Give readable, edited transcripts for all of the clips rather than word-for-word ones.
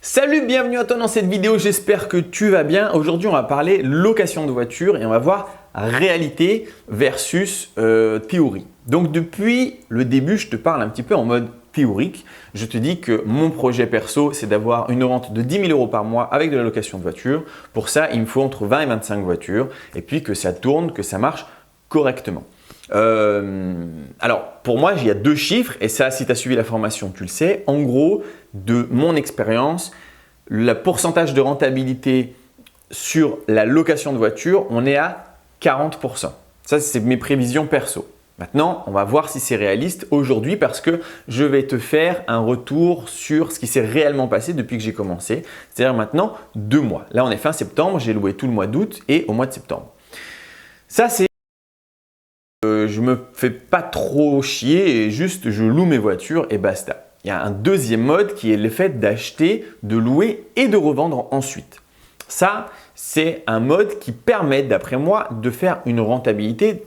Salut, bienvenue à toi dans cette vidéo, j'espère que tu vas bien. Aujourd'hui, on va parler location de voiture et on va voir réalité versus théorie. Donc depuis le début, je te parle un petit peu en mode théorique. Je te dis que mon projet perso, c'est d'avoir une rente de 10 000 € par mois avec de la location de voiture. Pour ça, il me faut entre 20 et 25 voitures et puis que ça tourne, que ça marche correctement. Alors, pour moi, il y a deux chiffres et ça, si tu as suivi la formation, tu le sais. En gros, de mon expérience, le pourcentage de rentabilité sur la location de voiture, on est à 40%. Ça, c'est mes prévisions perso. Maintenant, on va voir si c'est réaliste aujourd'hui parce que je vais te faire un retour sur ce qui s'est réellement passé depuis que j'ai commencé. C'est-à-dire maintenant 2 mois. Là, on est fin septembre, j'ai loué tout le mois d'août et au mois de septembre. Ça, c'est je me fais pas trop chier et juste je loue mes voitures et basta. Il y a un deuxième mode qui est le fait d'acheter, de louer et de revendre ensuite. Ça, c'est un mode qui permet, d'après moi, de faire une rentabilité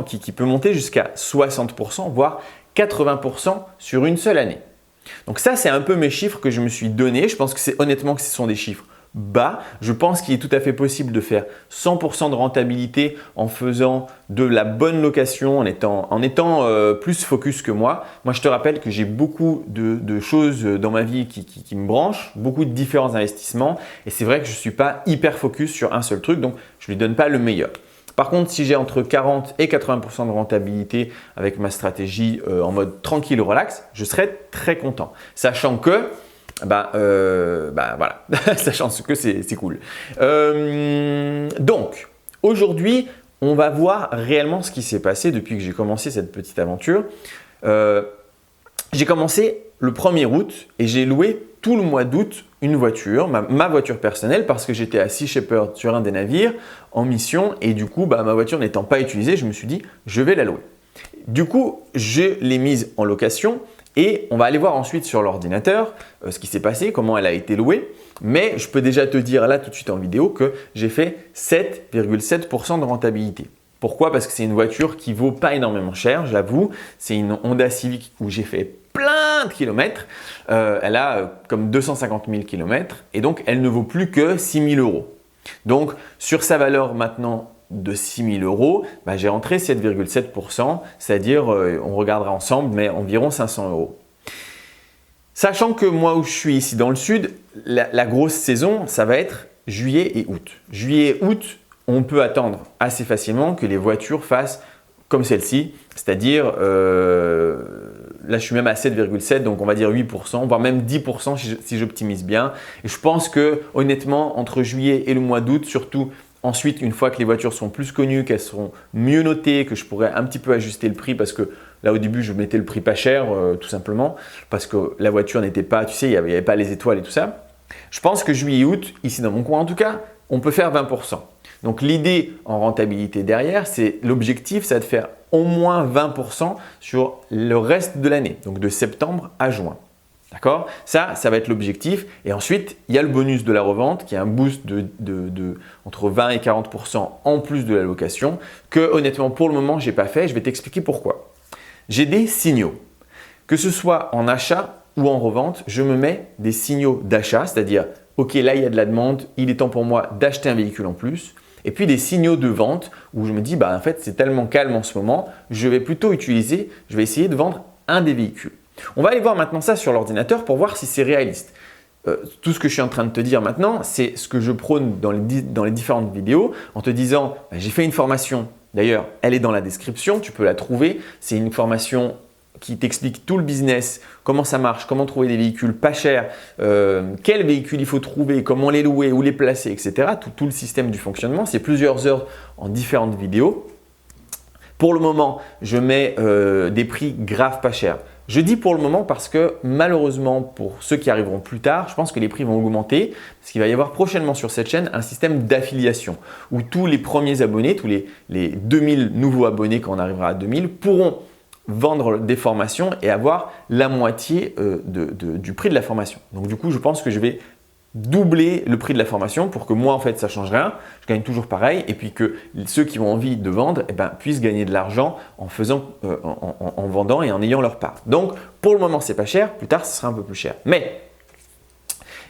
qui peut monter jusqu'à 60%, voire 80% sur une seule année. Donc ça, c'est un peu mes chiffres que je me suis donné. Je pense que honnêtement que ce sont des chiffres bas. Je pense qu'il est tout à fait possible de faire 100% de rentabilité en faisant de la bonne location, en étant plus focus que moi. Moi, je te rappelle que j'ai beaucoup de choses dans ma vie qui me branchent, beaucoup de différents investissements et c'est vrai que je ne suis pas hyper focus sur un seul truc, donc je ne lui donne pas le meilleur. Par contre, si j'ai entre 40 et 80% de rentabilité avec ma stratégie en mode tranquille, relax, je serai très content. Sachant que voilà, sachant que c'est cool. Donc, aujourd'hui, on va voir réellement ce qui s'est passé depuis que j'ai commencé cette petite aventure. J'ai commencé le 1er août et j'ai loué tout le mois d'août une voiture, ma voiture personnelle parce que j'étais à Sea Shepherd sur un des navires en mission et du coup, ma voiture n'étant pas utilisée, je me suis dit je vais la louer. Du coup, je l'ai mise en location. Et on va aller voir ensuite sur l'ordinateur ce qui s'est passé, comment elle a été louée. Mais je peux déjà te dire là tout de suite en vidéo que j'ai fait 7,7% de rentabilité. Pourquoi? Parce que c'est une voiture qui vaut pas énormément cher, j'avoue. C'est une Honda Civic où j'ai fait plein de kilomètres. Elle a comme 250 000 kilomètres et donc elle ne vaut plus que 6 000 €. Donc sur sa valeur maintenant de 6 000 €, j'ai rentré 7,7%, c'est-à-dire, on regardera ensemble, mais environ 500 €. Sachant que moi où je suis ici dans le sud, la grosse saison, ça va être juillet et août. Juillet et août, on peut attendre assez facilement que les voitures fassent comme celle-ci, c'est-à-dire, là je suis même à 7,7, donc on va dire 8%, voire même 10% si j'optimise bien. Et je pense que honnêtement, entre juillet et le mois d'août, surtout, ensuite, une fois que les voitures sont plus connues, qu'elles seront mieux notées, que je pourrais un petit peu ajuster le prix parce que là au début je mettais le prix pas cher tout simplement parce que la voiture n'était pas, tu sais, il n'y avait pas les étoiles et tout ça. Je pense que juillet et août, ici dans mon coin en tout cas, on peut faire 20%. Donc l'idée en rentabilité derrière, c'est l'objectif, c'est de faire au moins 20% sur le reste de l'année, donc de septembre à juin. D'accord? Ça va être l'objectif. Et ensuite, il y a le bonus de la revente qui est un boost entre 20 et 40% en plus de la location que honnêtement pour le moment, je n'ai pas fait. Je vais t'expliquer pourquoi. J'ai des signaux. Que ce soit en achat ou en revente, je me mets des signaux d'achat, c'est-à-dire ok, là il y a de la demande, il est temps pour moi d'acheter un véhicule en plus. Et puis des signaux de vente où je me dis en fait c'est tellement calme en ce moment, je vais essayer de vendre un des véhicules. On va aller voir maintenant ça sur l'ordinateur pour voir si c'est réaliste. Tout ce que je suis en train de te dire maintenant, c'est ce que je prône dans les différentes vidéos en te disant j'ai fait une formation, d'ailleurs elle est dans la description, tu peux la trouver. C'est une formation qui t'explique tout le business, comment ça marche, comment trouver des véhicules pas chers, quels véhicules il faut trouver, comment les louer, où les placer, etc. Tout le système du fonctionnement, c'est plusieurs heures en différentes vidéos. Pour le moment, je mets des prix graves pas chers. Je dis pour le moment parce que malheureusement pour ceux qui arriveront plus tard, je pense que les prix vont augmenter parce qu'il va y avoir prochainement sur cette chaîne un système d'affiliation où tous les premiers abonnés, tous les 2000 nouveaux abonnés quand on arrivera à 2000 pourront vendre des formations et avoir la moitié du prix de la formation. Donc du coup, je pense que je vais doubler le prix de la formation pour que moi en fait ça change rien, je gagne toujours pareil et puis que ceux qui ont envie de vendre puissent gagner de l'argent en vendant et en ayant leur part. Donc pour le moment c'est pas cher, plus tard ce sera un peu plus cher. Mais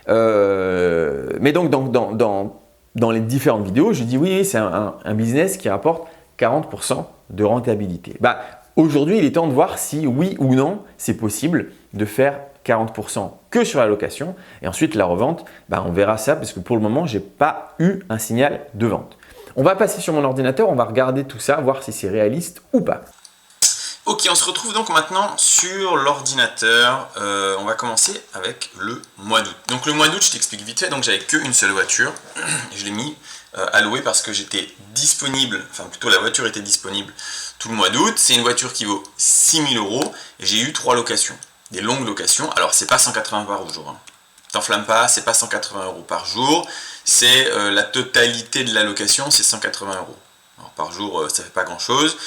Mais donc, dans les différentes vidéos, je dis oui, c'est un business qui rapporte 40% de rentabilité. Bah, aujourd'hui, il est temps de voir si oui ou non, c'est possible de faire 40% que sur la location. Et ensuite, la revente, bah, on verra ça parce que pour le moment, je n'ai pas eu un signal de vente. On va passer sur mon ordinateur, on va regarder tout ça, voir si c'est réaliste ou pas. Ok, on se retrouve donc maintenant sur l'ordinateur. On va commencer avec le mois d'août. Donc le mois d'août, je t'explique vite fait. Donc j'avais qu'une seule voiture. Je l'ai mis à louer parce que j'étais disponible, enfin plutôt la voiture était disponible tout le mois d'août. C'est une voiture qui vaut 6 000 € et j'ai eu 3 locations, des longues locations. Alors c'est pas 180 par jour. Hein. T'enflamme pas, c'est pas 180 € par jour. C'est la totalité de la location, c'est 180 €. Alors, par jour, ça fait pas grand chose.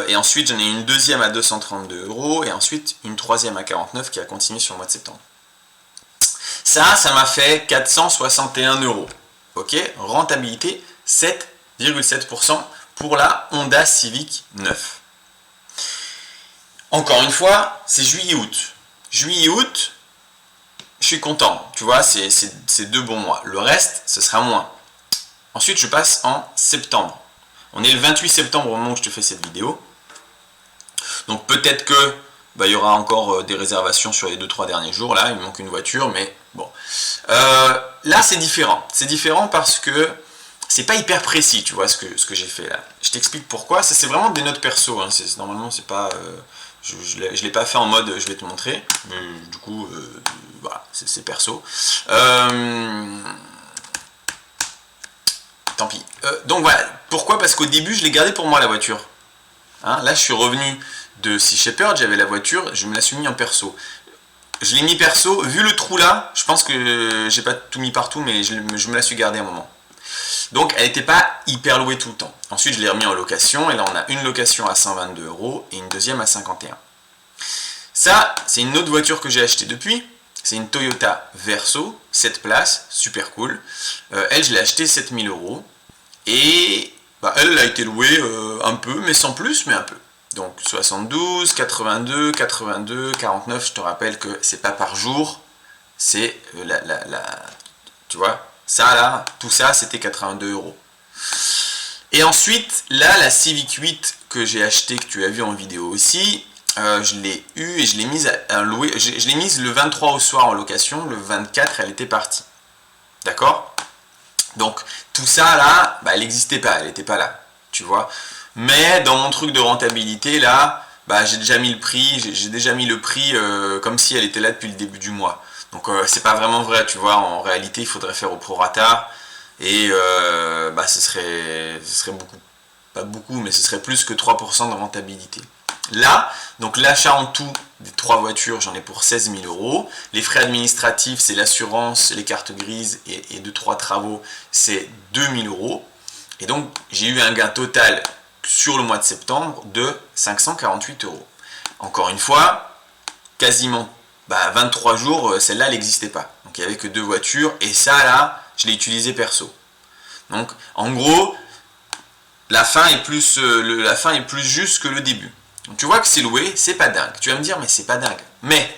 Et ensuite, j'en ai une deuxième à 232 € et ensuite une troisième à 49 qui a continué sur le mois de septembre. Ça m'a fait 461 €. Ok, rentabilité 7,7% pour la Honda Civic 9. Encore une fois, c'est juillet-août. Juillet-août, je suis content. Tu vois, c'est 2 bons mois. Le reste, ce sera moins. Ensuite, je passe en septembre. On est le 28 septembre au moment où je te fais cette vidéo. Donc peut-être que il y aura encore des réservations sur les 2-3 derniers jours. Là, il me manque une voiture, mais bon. Là, c'est différent. C'est différent parce que c'est pas hyper précis, tu vois, ce que j'ai fait là. Je t'explique pourquoi. Ça, c'est vraiment des notes perso. Hein. Normalement, c'est pas... je l'ai pas fait en mode je vais te montrer. Mais du coup, voilà, c'est perso. Tant pis. Donc voilà, pourquoi? Parce qu'au début, je l'ai gardé pour moi la voiture. Hein, là, je suis revenu de Sea Shepherd, j'avais la voiture, je me la suis mis en perso. Je l'ai mis perso, vu le trou là, je pense que j'ai pas tout mis partout, mais je me la suis gardée un moment. Donc elle n'était pas hyper louée tout le temps. Ensuite, je l'ai remis en location, et là on a une location à 122 € et une deuxième à 51. Ça, c'est une autre voiture que j'ai achetée depuis. C'est une Toyota Verso, 7 places, super cool. Elle, je l'ai achetée 7 000 €. Et elle a été louée un peu, mais sans plus, mais un peu. Donc 72, 82, 82, 49, je te rappelle que c'est pas par jour. C'est tu vois, ça là, tout ça, c'était 82 €. Et ensuite, là, la Civic 8 que j'ai achetée, que tu as vu en vidéo aussi, je l'ai eue et je l'ai mise à louer. Je l'ai mise le 23 au soir en location, le 24 elle était partie. D'accord? Donc tout ça là, elle n'existait pas, elle n'était pas là, tu vois. Mais dans mon truc de rentabilité là, j'ai déjà mis le prix, comme si elle était là depuis le début du mois. Donc c'est pas vraiment vrai, tu vois. En réalité, il faudrait faire au prorata et ce serait beaucoup, pas beaucoup, mais ce serait plus que 3% de rentabilité. Là, donc l'achat en tout des 3 voitures, j'en ai pour 16 000 €. Les frais administratifs, c'est l'assurance, les cartes grises et 2-3 travaux, c'est 2 000 €. Et donc, j'ai eu un gain total sur le mois de septembre de 548 €. Encore une fois, quasiment 23 jours, celle-là, elle n'existait pas. Donc, il n'y avait que 2 voitures. Et ça, là, je l'ai utilisé perso. Donc, en gros, la fin est plus juste que le début. Donc tu vois que c'est loué, c'est pas dingue. Tu vas me dire, mais c'est pas dingue. Mais,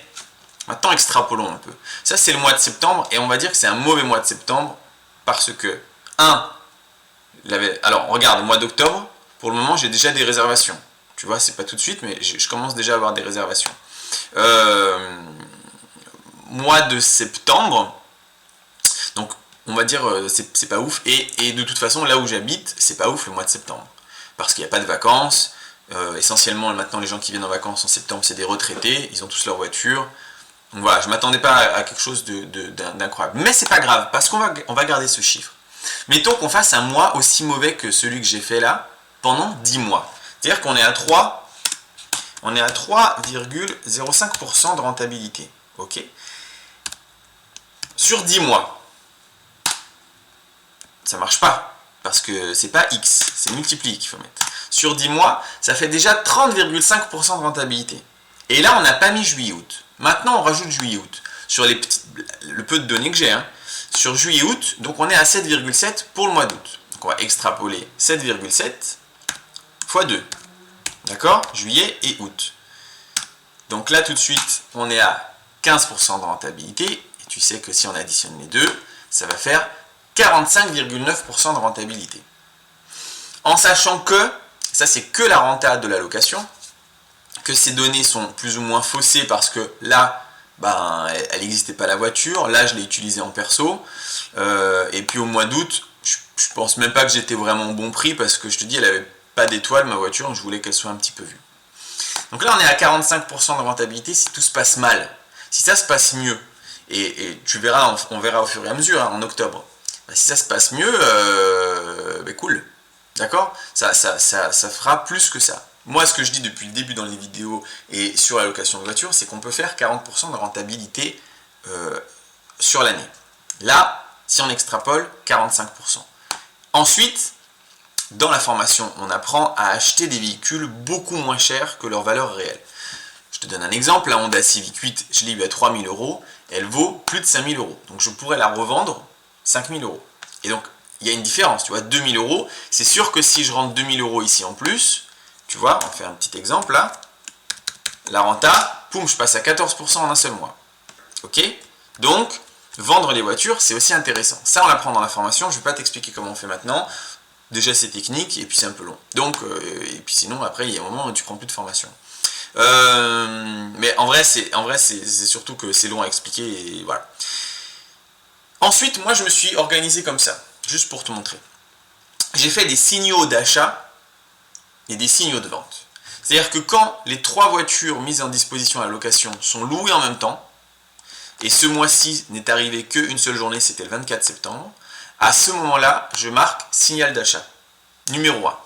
maintenant extrapolons un peu. Ça, c'est le mois de septembre, et on va dire que c'est un mauvais mois de septembre, parce que, alors regarde, le mois d'octobre, pour le moment, j'ai déjà des réservations. Tu vois, c'est pas tout de suite, mais je commence déjà à avoir des réservations. Mois de septembre, donc on va dire, c'est pas ouf, et de toute façon, là où j'habite, c'est pas ouf le mois de septembre. Parce qu'il n'y a pas de vacances. Essentiellement maintenant les gens qui viennent en vacances en septembre c'est des retraités, ils ont tous leur voiture. Donc voilà, je ne m'attendais pas à quelque chose d'incroyable. Mais c'est pas grave, parce qu'on va garder ce chiffre. Mettons qu'on fasse un mois aussi mauvais que celui que j'ai fait là, pendant 10 mois. C'est-à-dire qu'on est à 3,05% de rentabilité. Ok. Sur 10 mois, ça marche pas. Parce que c'est pas X, c'est multiplié qu'il faut mettre. Sur 10 mois, ça fait déjà 30,5% de rentabilité. Et là, on n'a pas mis juillet-août. Maintenant, on rajoute juillet-août. Sur le peu de données que j'ai, sur juillet-août, donc on est à 7,7 pour le mois d'août. Donc on va extrapoler 7,7 fois 2. D'accord? Juillet et août. Donc là, tout de suite, on est à 15% de rentabilité. Et tu sais que si on additionne les deux, ça va faire 45,9% de rentabilité. En sachant que, ça c'est que la renta de la location, que ces données sont plus ou moins faussées parce que là, ben, elle n'existait pas la voiture, là je l'ai utilisée en perso, et puis au mois d'août, je pense même pas que j'étais vraiment au bon prix parce que je te dis, elle avait pas d'étoile ma voiture, je voulais qu'elle soit un petit peu vue. Donc là on est à 45% de rentabilité si tout se passe mal. Si ça se passe mieux, et tu verras, on verra au fur et à mesure hein, en octobre, ben, si ça se passe mieux, ben cool, d'accord, ça fera plus que ça. Moi, ce que je dis depuis le début dans les vidéos et sur la location de voiture, c'est qu'on peut faire 40% de rentabilité sur l'année. Là, si on extrapole, 45%. Ensuite, dans la formation, on apprend à acheter des véhicules beaucoup moins chers que leur valeur réelle. Je te donne un exemple, la Honda Civic 8, je l'ai eu à 3 000 €, elle vaut plus de 5 000 €. Donc je pourrais la revendre 5 000 €. Et donc, il y a une différence, tu vois, 2 000 €, c'est sûr que si je rentre 2 000 € ici en plus, tu vois, on fait un petit exemple là, la renta, poum, je passe à 14% en un seul mois. Ok? Donc, vendre les voitures, c'est aussi intéressant. Ça, on l'apprend dans la formation, je ne vais pas t'expliquer comment on fait maintenant. Déjà, c'est technique, et puis c'est un peu long. Donc, et puis sinon, après, il y a un moment où tu prends plus de formation. Mais en vrai, c'est surtout que c'est long à expliquer, et voilà. Ensuite, moi, je me suis organisé comme ça, juste pour te montrer. J'ai fait des signaux d'achat et des signaux de vente. C'est-à-dire que quand les 3 voitures mises en disposition à la location sont louées en même temps, et ce mois-ci n'est arrivé qu'une seule journée, c'était le 24 septembre, à ce moment-là, je marque signal d'achat, numéro 1.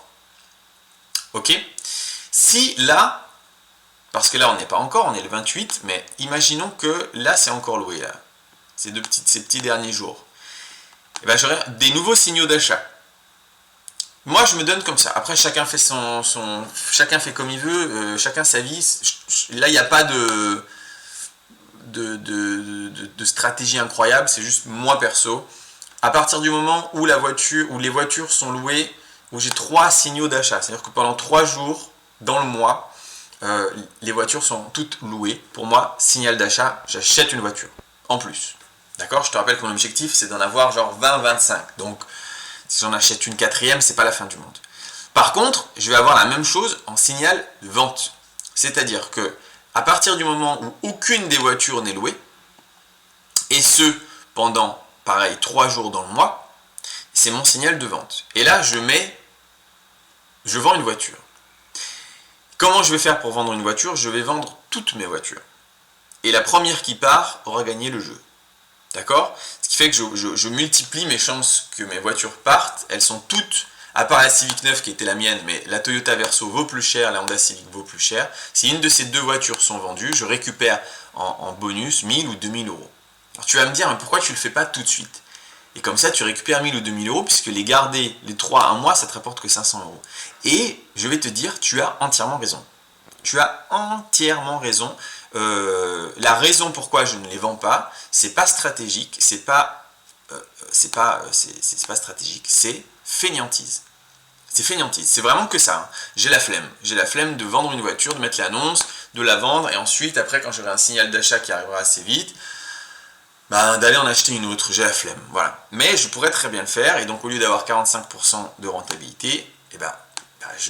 Ok? Si là, parce que là on n'est pas encore, on est le 28, mais imaginons que là c'est encore loué, là, ces petits derniers jours, et ben j'aurai des nouveaux signaux d'achat. Moi, je me donne comme ça. Après, chacun fait chacun fait comme il veut, chacun sa vie. Là, il n'y a pas de stratégie incroyable. C'est juste moi perso. À partir du moment où les voitures sont louées, où j'ai 3 signaux d'achat, c'est-à-dire que pendant 3 jours dans le mois, les voitures sont toutes louées. Pour moi, signal d'achat, j'achète une voiture en plus. D'accord? Je te rappelle que mon objectif, c'est d'en avoir genre 20-25. Donc, si j'en achète une 4e, c'est pas la fin du monde. Par contre, je vais avoir la même chose en signal de vente. C'est-à-dire que à partir du moment où aucune des voitures n'est louée, et ce pendant, pareil, 3 jours dans le mois, c'est mon signal de vente. Et là, je vends une voiture. Comment je vais faire pour vendre une voiture? Je vais vendre toutes mes voitures. Et la première qui part aura gagné le jeu. D'accord? Ce qui fait que je multiplie mes chances que mes voitures partent. Elles sont toutes, à part la Civic 9 qui était la mienne, mais la Toyota Verso vaut plus cher, la Honda Civic vaut plus cher. Si une de ces 2 voitures sont vendues, je récupère en bonus 1000 ou 2000 €. Alors tu vas me dire, mais pourquoi tu ne le fais pas tout de suite? Et comme ça, tu récupères 1000 ou 2000 €, puisque les garder les 3 à un mois, ça te rapporte que 500 €. Et je vais te dire, tu as entièrement raison. Tu as entièrement raison. La raison pourquoi je ne les vends pas, c'est pas stratégique, c'est pas stratégique, c'est fainéantise. C'est fainéantise, c'est vraiment que ça. Hein. J'ai la flemme de vendre une voiture, de mettre l'annonce, de la vendre, et ensuite, après, quand j'aurai un signal d'achat qui arrivera assez vite, d'aller en acheter une autre, j'ai la flemme, voilà. Mais je pourrais très bien le faire, et donc au lieu d'avoir 45% de rentabilité,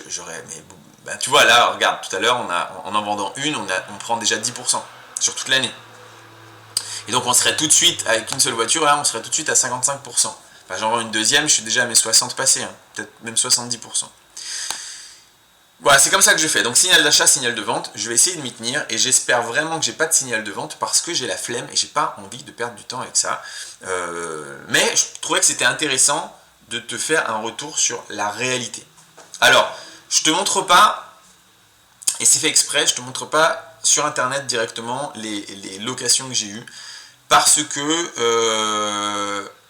j'aurais... tu vois, là, regarde, tout à l'heure, en vendant une, on prend déjà 10% sur toute l'année. Et donc, on serait tout de suite, avec une seule voiture, là, on serait tout de suite à 55%. J'en vends une deuxième, je suis déjà à mes 60 passés, hein, peut-être même 70%. Voilà, c'est comme ça que je fais. Donc, signal d'achat, signal de vente, je vais essayer de m'y tenir, et j'espère vraiment que j'ai pas de signal de vente, parce que j'ai la flemme, et j'ai pas envie de perdre du temps avec ça. Mais je trouvais que c'était intéressant de te faire un retour sur la réalité. Alors, je te montre pas, et c'est fait exprès, je te montre pas sur internet directement les locations que j'ai eues, parce que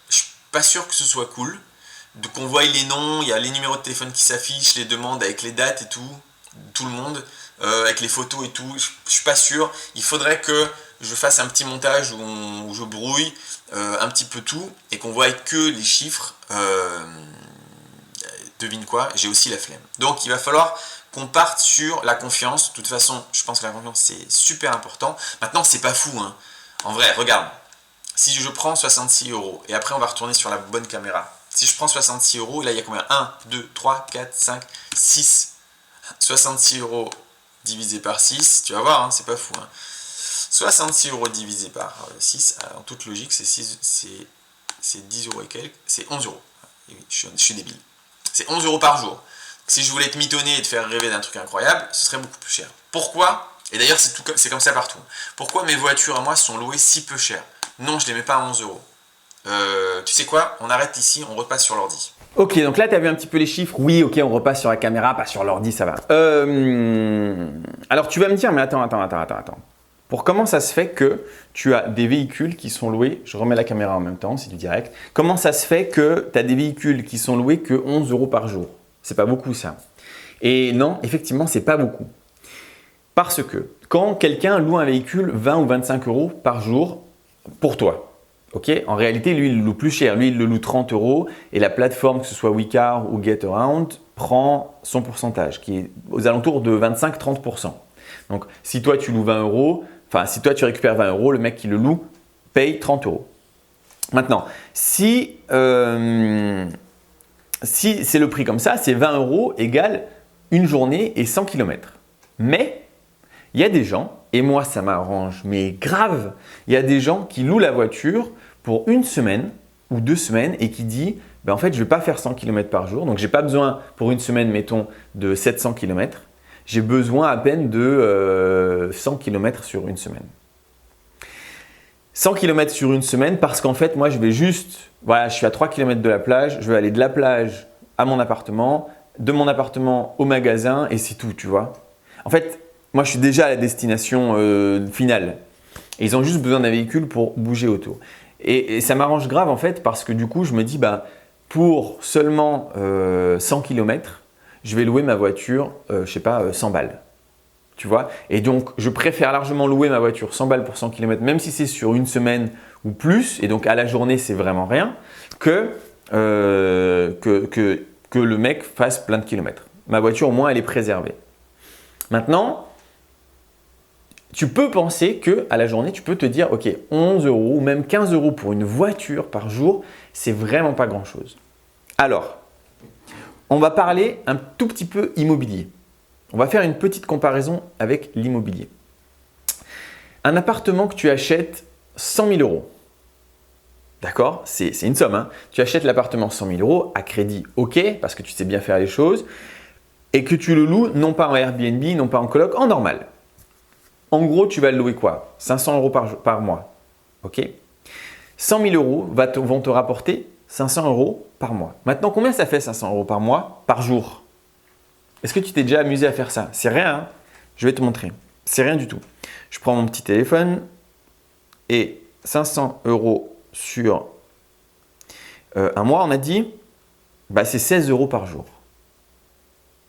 je suis pas sûr que ce soit cool, qu'on voie les noms, il y a les numéros de téléphone qui s'affichent, les demandes avec les dates et tout le monde, avec les photos et tout, je suis pas sûr, il faudrait que je fasse un petit montage où je brouille un petit peu tout, et qu'on voie que les chiffres. Devine quoi, j'ai aussi la flemme. Donc il va falloir qu'on parte sur la confiance. De toute façon, je pense que la confiance c'est super important. Maintenant, c'est pas fou, hein. En vrai, regarde, Si je prends 66 euros, et après on va retourner sur la bonne caméra. Si je prends 66 euros, et là il y a combien? 1, 2, 3, 4, 5, 6. 66 euros divisé par 6, tu vas voir, hein, c'est pas fou. Hein. 66 euros divisé par 6, en toute logique, c'est 10 euros et quelques, c'est 11 euros. Et oui, je suis débile. C'est 11 euros par jour. Si je voulais te mitonner et te faire rêver d'un truc incroyable, ce serait beaucoup plus cher. Pourquoi? Et d'ailleurs, c'est comme ça partout. Pourquoi mes voitures à moi sont louées si peu cher? Non, je ne les mets pas à 11 euros. Tu sais quoi? On arrête ici, on repasse sur l'ordi. Ok, donc là, tu as vu un petit peu les chiffres. Oui, ok, on repasse sur la caméra, pas sur l'ordi, ça va. Alors, tu vas me dire, mais attends. Pour comment ça se fait que tu as des véhicules qui sont loués, je remets la caméra en même temps, c'est du direct. Comment ça se fait que tu as des véhicules qui sont loués que 11 euros par jour? C'est pas beaucoup ça. Et non, effectivement, c'est pas beaucoup. Parce que quand quelqu'un loue un véhicule 20 ou 25 euros par jour pour toi, ok, en réalité, lui, il le loue plus cher. Lui, il le loue 30 euros et la plateforme, que ce soit WeCar ou GetAround, prend son pourcentage qui est aux alentours de 25-30%. Donc, si toi, tu loues 20 euros, enfin, si toi, tu récupères 20 euros, le mec qui le loue paye 30 euros. Maintenant, si c'est le prix comme ça, c'est 20 euros égale une journée et 100 km. Mais il y a des gens, et moi ça m'arrange, mais grave, il y a des gens qui louent la voiture pour une semaine ou 2 semaines et qui disent en fait je ne vais pas faire 100 km par jour, donc je n'ai pas besoin pour une semaine, mettons, de 700 km, j'ai besoin à peine de 100 km sur une semaine. 100 km sur une semaine parce qu'en fait moi je vais juste, voilà, je suis à 3 km de la plage, je vais aller de la plage à mon appartement, de mon appartement au magasin et c'est tout, tu vois. En fait, moi, je suis déjà à la destination finale. Et ils ont juste besoin d'un véhicule pour bouger autour. Et ça m'arrange grave en fait parce que du coup, je me dis, pour seulement 100 km, je vais louer ma voiture, je sais pas, 100 balles. Tu vois? Et donc, je préfère largement louer ma voiture 100 balles pour 100 km, même si c'est sur une semaine ou plus. Et donc, à la journée, c'est vraiment rien, que le mec fasse plein de kilomètres. Ma voiture, au moins, elle est préservée. Maintenant, tu peux penser qu'à la journée, tu peux te dire, ok, 11 euros ou même 15 euros pour une voiture par jour, c'est vraiment pas grand-chose. Alors, on va parler un tout petit peu immobilier. On va faire une petite comparaison avec l'immobilier. Un appartement que tu achètes 100 000 euros, d'accord? C'est une somme. Hein. Tu achètes l'appartement 100 000 euros à crédit, ok, parce que tu sais bien faire les choses, et que tu le loues non pas en Airbnb, non pas en coloc, en normal. En gros, tu vas le louer quoi? 500 euros par mois. Ok? 100 000 euros vont te rapporter 500 euros par mois. Maintenant, combien ça fait 500 euros par mois, par jour? Est-ce que tu t'es déjà amusé à faire ça? C'est rien, hein? Je vais te montrer. C'est rien du tout. Je prends mon petit téléphone et 500 euros sur un mois, on a dit, c'est 16 euros par jour.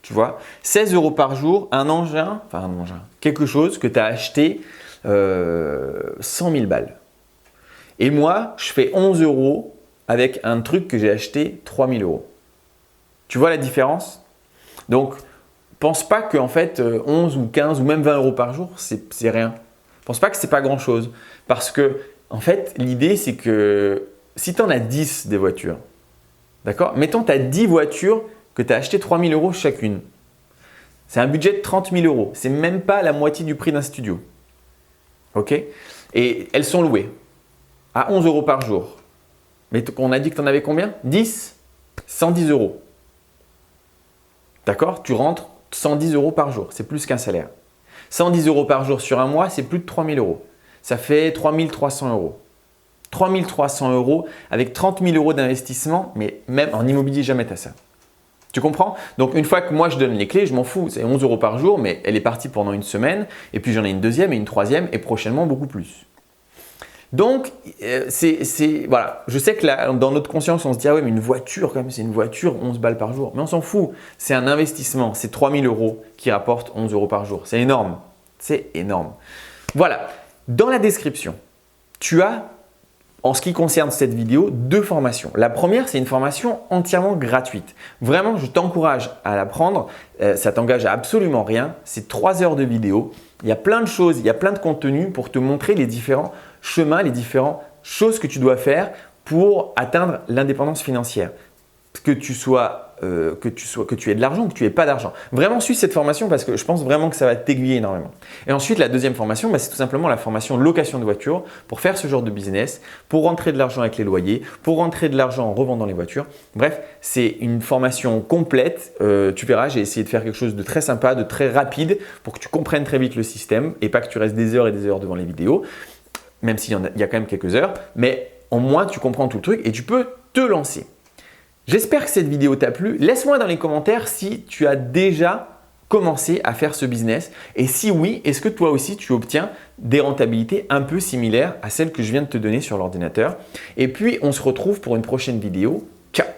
Tu vois, 16 euros par jour, un engin, quelque chose que tu as acheté 100 000 balles. Et moi, je fais 11 euros avec un truc que j'ai acheté 3 000 euros. Tu vois la différence? Donc, pense pas que en fait 11 ou 15 ou même 20 euros par jour, c'est rien. Pense pas que c'est pas grand chose. Parce que, en fait, l'idée c'est que si tu en as 10 des voitures, d'accord? Mettons tu as 10 voitures que tu as acheté 3 000 euros chacune. C'est un budget de 30 000 euros. C'est même pas la moitié du prix d'un studio. Ok? Et elles sont louées à 11 euros par jour. Mais on a dit que tu en avais combien? 10? 110 euros. D'accord? Tu rentres 110 euros par jour. C'est plus qu'un salaire. 110 euros par jour sur un mois, c'est plus de 3 000 euros. Ça fait 3 300 euros. 3 300 euros avec 30 000 euros d'investissement, mais même en immobilier, jamais tu as ça. Tu comprends? Donc, une fois que moi je donne les clés, je m'en fous. C'est 11 euros par jour, mais elle est partie pendant une semaine. Et puis, j'en ai une deuxième et une troisième et prochainement beaucoup plus. Donc, voilà. Je sais que là, dans notre conscience, on se dit, ah ouais, mais une voiture, quand même, c'est une voiture, 11 balles par jour. Mais on s'en fout. C'est un investissement. C'est 3 000 euros qui rapportent 11 euros par jour. C'est énorme. C'est énorme. Voilà. Dans la description, tu as, en ce qui concerne cette vidéo, 2 formations. La première, c'est une formation entièrement gratuite. Vraiment, je t'encourage à la prendre. Ça t'engage à absolument rien. C'est 3 heures de vidéo. Il y a plein de choses, il y a plein de contenus pour te montrer les différents chemins, les différents choses que tu dois faire pour atteindre l'indépendance financière. Que tu aies de l'argent ou que tu aies pas d'argent. Vraiment, suis cette formation parce que je pense vraiment que ça va t'aiguiller énormément. Et ensuite, la deuxième formation, c'est tout simplement la formation location de voiture pour faire ce genre de business, pour rentrer de l'argent avec les loyers, pour rentrer de l'argent en revendant les voitures. Bref, c'est une formation complète. Tu verras, j'ai essayé de faire quelque chose de très sympa, de très rapide pour que tu comprennes très vite le système et pas que tu restes des heures et des heures devant les vidéos, même s'il y a quand même quelques heures. Mais au moins, tu comprends tout le truc et tu peux te lancer. J'espère que cette vidéo t'a plu. Laisse-moi dans les commentaires si tu as déjà commencé à faire ce business et si oui, est-ce que toi aussi tu obtiens des rentabilités un peu similaires à celles que je viens de te donner sur l'ordinateur. Et puis, on se retrouve pour une prochaine vidéo. Ciao!